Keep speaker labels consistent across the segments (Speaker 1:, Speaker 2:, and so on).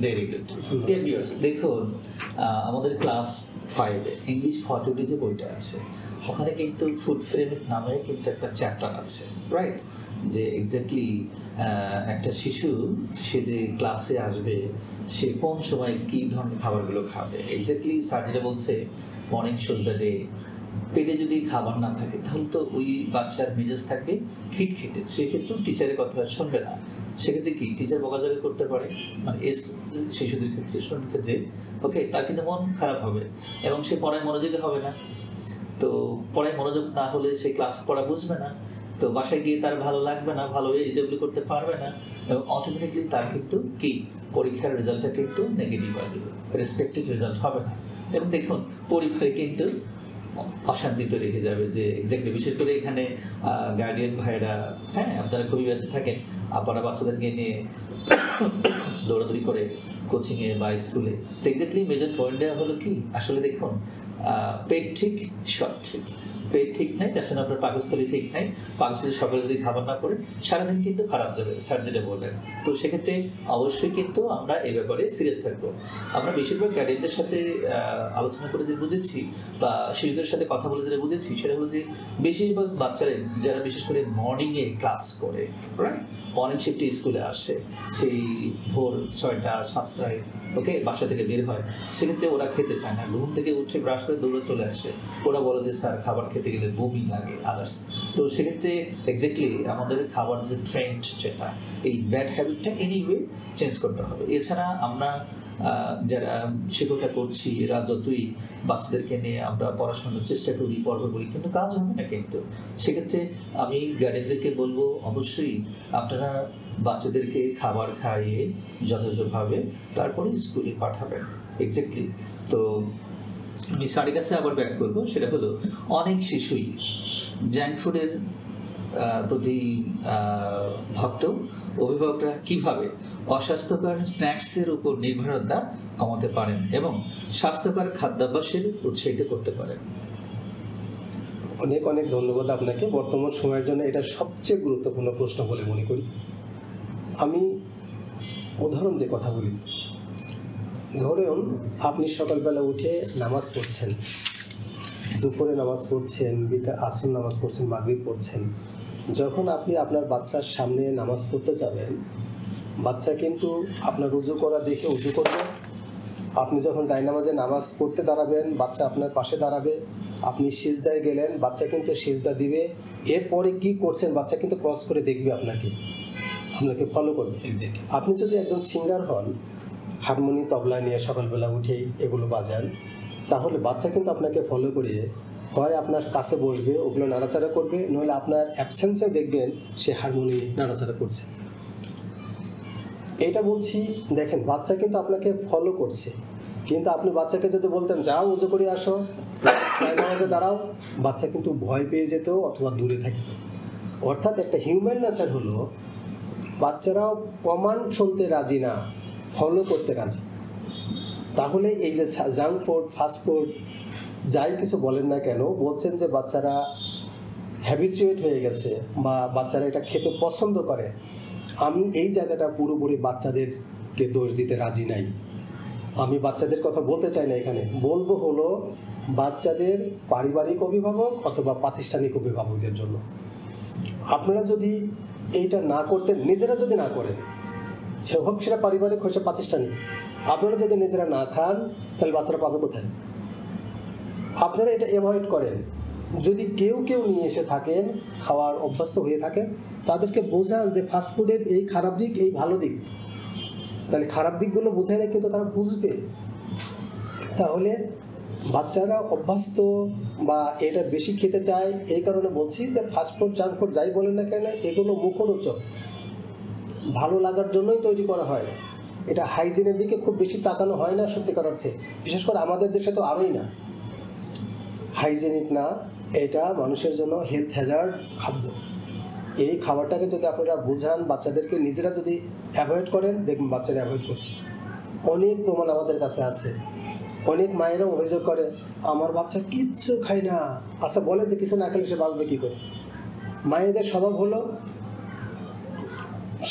Speaker 1: Very good. Dear viewers, দেখুন আমাদের class 5-এ English ফটোটি যে বইটা আছে ওখানে কিন্তু ফুড ফ্রেম নামে কিন্তু একটা চ্যাপ্টার আছে, রাইট? যে এক্স্যাক্টলি একটা শিশু সে যে ক্লাসে আসবে সে কোন সময় কী ধরনের খাবারগুলো খাবে। এক্স্যাক্টলি স্যার যেটা বলছে মর্নিং শোজ দ্য ডে, পেটে যদি খাবার না থাকে তাহলে তো ওই বাচ্চার মেজাজ থাকবে খিটখিটে, সে কিন্তু টিচারের কথা শুনবে না। সেক্ষেত্রে কি টিচার বকাঝকা করতে পারে, মানে শিশুদের ক্ষেত্রে স্টুডেন্টের ক্ষেত্রে ওকে, তার কিন্তু মন খারাপ হবে এবং সে পড়ায় মনোযোগী হবে না। তো পড়ায় মনোযোগ না হলে সে ক্লাস পড়া বুঝবে না, তো বাসায় গিয়ে তার ভালো লাগবে না, ভালো এলিজিবল করতে পারবে না এবং অটোমেটিকলি তার কিন্তু কি পরীক্ষার রেজাল্টটা কিন্তু নেগেটিভ আসবে, রেসপেক্টেড রেজাল্ট হবে না। এবং দেখুন পরীক্ষায় কিন্তু অশান্তি তো রেখে যাবে। যে এক্স্যাক্টলি বিশেষ করে এখানে গার্ডিয়ান ভাইরা, হ্যাঁ আপনারা খুবই ব্যস্ত থাকেন, আপনারা বাচ্চাদেরকে নিয়ে দৌড়াদৌড়ি করে কোচিংয়ে বা স্কুলে। তো এক্স্যাক্টলি মেজর পয়েন্টটা হলো কি, আসলে দেখুন পেট ঠিক শট ঠিক, পেট ঠিক নাই তার সঙ্গে আপনার পাকস্থলী ঠিক নাই, পাকস্থলী সকালে যদি খাবার না পড়ে সারাদিন কিন্তু খারাপ যাবে, স্যার যেটা বললেন। তো সেক্ষেত্রে অবশ্যই কিন্তু আমরা এই ব্যাপারে সিরিয়াস থাকবো। আমরা বেশিরভাগ গার্ডিয়ানদের সাথে আলোচনা করে যে বুঝেছি বা শিশুদের সাথে কথা বলে যেটা বুঝেছি সেটা হলো যে বেশিরভাগ বাচ্চারা যারা বিশেষ করে মর্নিংয়ে ক্লাস করে, রাইট, মর্নিং শিফটে স্কুলে আসে, সেই ভোর 6টা 7টায় ওকে বাসা থেকে বের হয়, সেক্ষেত্রে ওরা খেতে চায় না, ঘুম থেকে উঠে ব্রাশ করে দৌড়ে চলে আসে, ওরা বলে যে স্যার খাবার খেতে গেলে বমি লাগে আদার্স। তো সেক্ষেত্রে এক্স্যাক্টলি আমাদের খাবার যে ট্রেন্ড যেটা, এই ব্যাড হ্যাবিটটা এনিওয়ে চেঞ্জ করতে হবে। এছাড়া আমরা যারা শিক্ষকতা করছি এরা যতই বাচ্চাদেরকে নিয়ে আমরা পড়াশোনার চেষ্টা করি, পর্ব করি, কিন্তু কাজ হবে না। কিন্তু সেক্ষেত্রে আমি গার্ডিয়ানদেরকে বলবো অবশ্যই আপনারা বাচ্চাদেরকে খাবার খাইয়ে যথাযথভাবে তারপরে স্কুলে পাঠাবেন। এক্স্যাক্টলি। তো আমি স্যারের কাছে আবার ব্যাক করবো, সেটা হলো অনেক শিশুই জাঙ্ক ফুডের প্রতি ভক্ত। অভিভাবকরা কিভাবে অস্বাস্থ্যকর স্ন্যাক্সের উপর নির্ভরতা কমাতে পারেন এবং স্বাস্থ্যকর খাদ্যাভ্যাসের উৎসাহিত করতে পারেন?
Speaker 2: অনেক অনেক ধন্যবাদ আপনাকে। বর্তমান সময়ের জন্য এটা সবচেয়ে গুরুত্বপূর্ণ প্রশ্ন বলে মনে করি। আমি উদাহরণ দিয়ে কথা বলি। ধরুন আপনি সকালবেলা উঠে নামাজ পড়ছেন, দুপুরে নামাজ পড়ছেন, আসর নামাজ পড়ছেন, মাগরিব পড়ছেন। যখন আপনি আপনার বাচ্চার সামনে নামাজ পড়তে যাবেন, বাচ্চা কিন্তু আপনার উজু করা দেখে উজু করবে। আপনি যখন জায়নামাজে নামাজ পড়তে দাঁড়াবেন, বাচ্চা আপনার পাশে দাঁড়াবে। আপনি সিজদায় গেলেন, বাচ্চা কিন্তু সিজদা দিবে। এরপরে কি করছেন বাচ্চা কিন্তু ক্রস করে দেখবে, আপনাকে ফলো করবে। আপনি যদি একজন সিঙ্গার হন, হারমোনি তবলা নিয়ে সকালবেলা উঠেই এগুলো বাজান, তাহলে বাচ্চা কিন্তু আপনাকে ফলো করে হয় আপনার কাছে বসবে, ওগুলো নাড়াচাড়া করবে, নইলে আপনার অ্যাবসেন্সে দেখবেন সে হারমোনি নাড়াচাড়া করছে। এটা বলছি, দেখেন বাচ্চা কিন্তু আপনাকে ফলো করছে। কিন্তু আপনি বাচ্চাকে যদি বলতেন যাও উজু করে আসো, নামাজে দাঁড়াও, বাচ্চা কিন্তু ভয় পেয়ে যেত অথবা দূরে থাকতো। অর্থাৎ একটা হিউম্যান নেচার হলো বাচ্চারাও কমান্ড শুনতে রাজি না, ফলো করতে রাজি। তাহলে এই যে জাঙ্ক ফুড, ফাস্ট ফুড যাই কিছু বলেন না কেন, বলছেন যে বাচ্চারা হ্যাবিচুয়েট হয়ে গেছে বা বাচ্চারা এটা খেতে পছন্দ করে। আমি এই জায়গাটা পুরোপুরি বাচ্চাদেরকে দোষ দিতে রাজি নাই। আমি বাচ্চাদের কথা বলতে চাই না এখানে, বলবো হলো বাচ্চাদের পারিবারিক অভিভাবক অথবা প্রাতিষ্ঠানিক অভিভাবকদের জন্য। আপনারা যদি এইটা না করতেন, নিজেরা যদি না করেন, সে হোক সেটা পারিবারিক হোক সেটা প্রাতিষ্ঠানিক, আপনারা যদি নিজেরা না খান তাহলে বাচ্চারা পাবে কোথায়? আপনারা এটা অ্যাভয়েড করেন। যদি কেউ নিয়ে এসে থাকেন, খাওয়ার অভ্যস্ত হয়ে থাকেন, তাদেরকে বোঝান যে ফাস্টফুডের এই খারাপ দিক, এই ভালো দিক। তাহলে খারাপ দিকগুলো বোঝাইলে কিন্তু তারা বুঝবে। তাহলে বাচ্চারা অভ্যস্ত বা এটা বেশি খেতে চায়। এই কারণে বলছি যে ফাস্টফুড, জাঙ্ক ফুড যাই বলেন না কেন, এগুলো মুখরোচক, ভালো লাগার জন্যই তৈরি করা হয়। এটা হাইজিনের দিকে খুব বেশি তাকানো হয় না সত্যিকার অর্থে। বিশেষ করে আমাদের দেশে তো আরোই না, হাইজেনিক না। এটা মানুষের জন্য হেলথ হ্যাজার্ড খাদ্য। এই খাবারটাকে যদি আপনারা বোঝান, বাচ্চাদেরকে নিজেরা যদি অ্যাভয়েড করেন, দেখবেন বাচ্চারা অ্যাভয়েড করছে। অনেক প্রমাণ আমাদের কাছে আছে। অনেক মায়েরাও অভিযোগ করে আমার বাচ্চা কিচ্ছু খায় না। আচ্ছা বলেন তো কিছু না খেলে সে বাঁচবে কী করে? মায়েদের স্বভাব হলো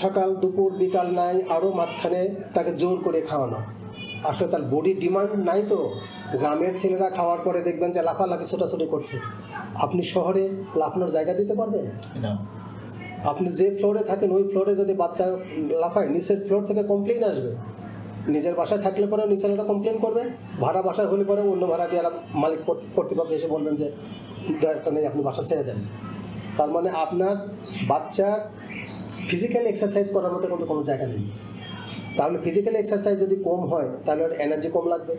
Speaker 2: সকাল দুপুর বিকাল নাই, আরও মাঝখানে তাকে জোর করে খাওয়ানো, আসলে তার বডি ডিমান্ড নাই। তো গ্রামের ছেলেরা খাওয়ার পরে দেখবেন যে লাফালাফি ছোটাছুটি করছে, আপনি শহরে লাফানোর জায়গা দিতে পারবেন? আপনি যে ফ্লোরে থাকেন ওই ফ্লোরে যদি বাচ্চা লাফায়, নিচের ফ্লোর থেকে কমপ্লেন আসবে। নিজের বাসায় থাকলে পরে নিচের একটা কমপ্লেন করবে, ভাড়া বাসায় হলে পরে অন্য ভাড়াটিয়ারা মালিক কর্তৃপক্ষ এসে বলবেন যে দরকার নেই, আপনি বাসা ছেড়ে দেন। তার মানে আপনার বাচ্চার ফিজিক্যাল এক্সারসাইজ করার মতো কিন্তু কোনো জায়গা নেই। তাহলে ফিজিক্যাল এক্সারসাইজ যদি কম হয় তাহলে ওর এনার্জি কম লাগবে।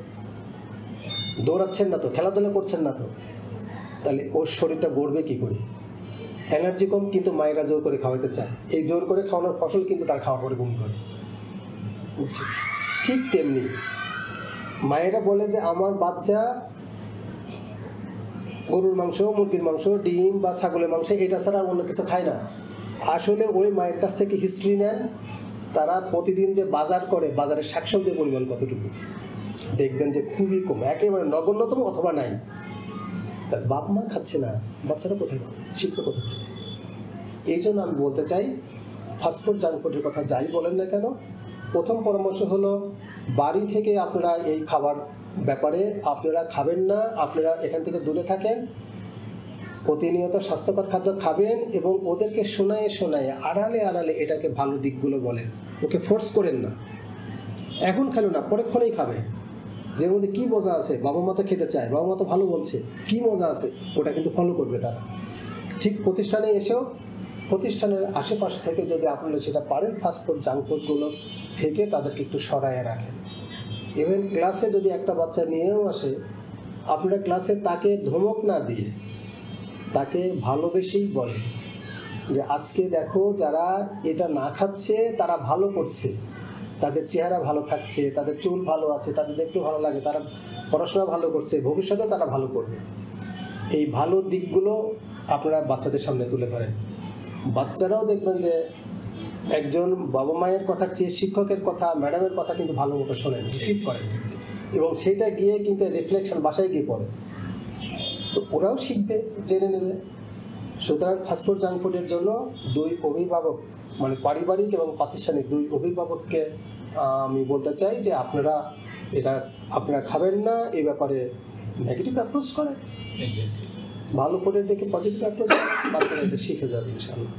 Speaker 2: দৌড়াচ্ছেন না তো, খেলাধুলা করছেন না তো, তাহলে ওর শরীরটা গড়বে কী করে? এনার্জি কম, কিন্তু মায়েরা জোর করে খাওয়াতে চায়। এই জোর করে খাওয়ানোর ফসল কিন্তু তার খাওয়ার পরে বমি করে। ঠিক তেমনি মায়েরা বলে যে আমার বাচ্চা গরুর মাংস, মুরগির মাংস, ডিম বা ছাগলের মাংস এটা ছাড়া আর অন্য কিছু খায় না। আসলে ওই মায়ের কাছ থেকে হিস্ট্রি নেন, তারা প্রতিদিন যে বাজার করে, বাজারের শাকসবজির পরিমাণ কতটুকু, দেখবেন যে খুবই কম, একেবারে নগণ্যতম অথবা নাই। তার বাপ মা খাচ্ছে না, বাচ্চারা কোথায় পাবে, শিখবে কোথা থেকে? এই জন্য আমি বলতে চাই, ফাস্টফুড জাঙ্কফুডের কথা যাই বলেন না কেন, প্রথম পরামর্শ হলো বাড়ি থেকে আপনারা এই খাবার ব্যাপারে আপনারা খাবেন না, আপনারা এখান থেকে দূরে থাকেন। প্রতিনিয়ত স্বাস্থ্যকর খাদ্য খাবেন এবং ওদেরকে শোনায় শোনায় আড়ালে আড়ালে এটাকে ভালো দিকগুলো বলেন, ওকে ফোর্স করেন না। এখন খেলো না, পরেক্ষণেই খাবে। যে মধ্যে কী মজা আছে, বাবা মা তো খেতে চায়, বাবা মা তো ভালো বলছে, কী মজা আছে, ওটা কিন্তু ফলো করবে তারা। ঠিক প্রতিষ্ঠানে এসেও প্রতিষ্ঠানের আশেপাশ থেকে যদি আপনারা সেটা পারেন, ফাস্টফুড জাঙ্কফুডগুলো থেকে তাদেরকে একটু সরায় রাখেন। ইভেন ক্লাসে যদি একটা বাচ্চা নিয়েও আসে, আপনারা ক্লাসে তাকে ধমক না দিয়ে তাকে ভালোবেসেই বলে যে আজকে দেখো যারা এটা না খাচ্ছে তারা ভালো করছে, তাদের চেহারা ভালো থাকছে, তাদের চুল ভালো আছে, তাদের দেখতে ভালো লাগে, তারা পড়াশোনা ভালো করছে, ভবিষ্যতে তারা ভালো করবে। এই ভালো দিকগুলো আপনারা বাচ্চাদের সামনে তুলে ধরেন। বাচ্চারাও দেখবেন যে একজন বাবা মায়ের কথার চেয়ে শিক্ষকের কথা, ম্যাডামের কথা কিন্তু ভালো মতো শোনেন, রিসিভ করেন, এবং সেটা গিয়ে কিন্তু রিফ্লেকশন বাসায় গিয়ে পড়ে, তো ওরাও শিখবে, জেনে নেবে। সুতরাং ফাস্টফুড জাঙ্কফুডের জন্য দুই অভিভাবক, মানে পারিবারিক এবং প্রাতিষ্ঠানিক দুই অভিভাবককে আমি বলতে চাই যে আপনারা খাবেন না, এই ব্যাপারে নেগেটিভ অ্যাপ্রোচ করেন। ভালো করে দেখে পজিটিভ অ্যাপ্রোচ, বাচ্চারা এটা শিখে যাবে ইনশাআল্লাহ।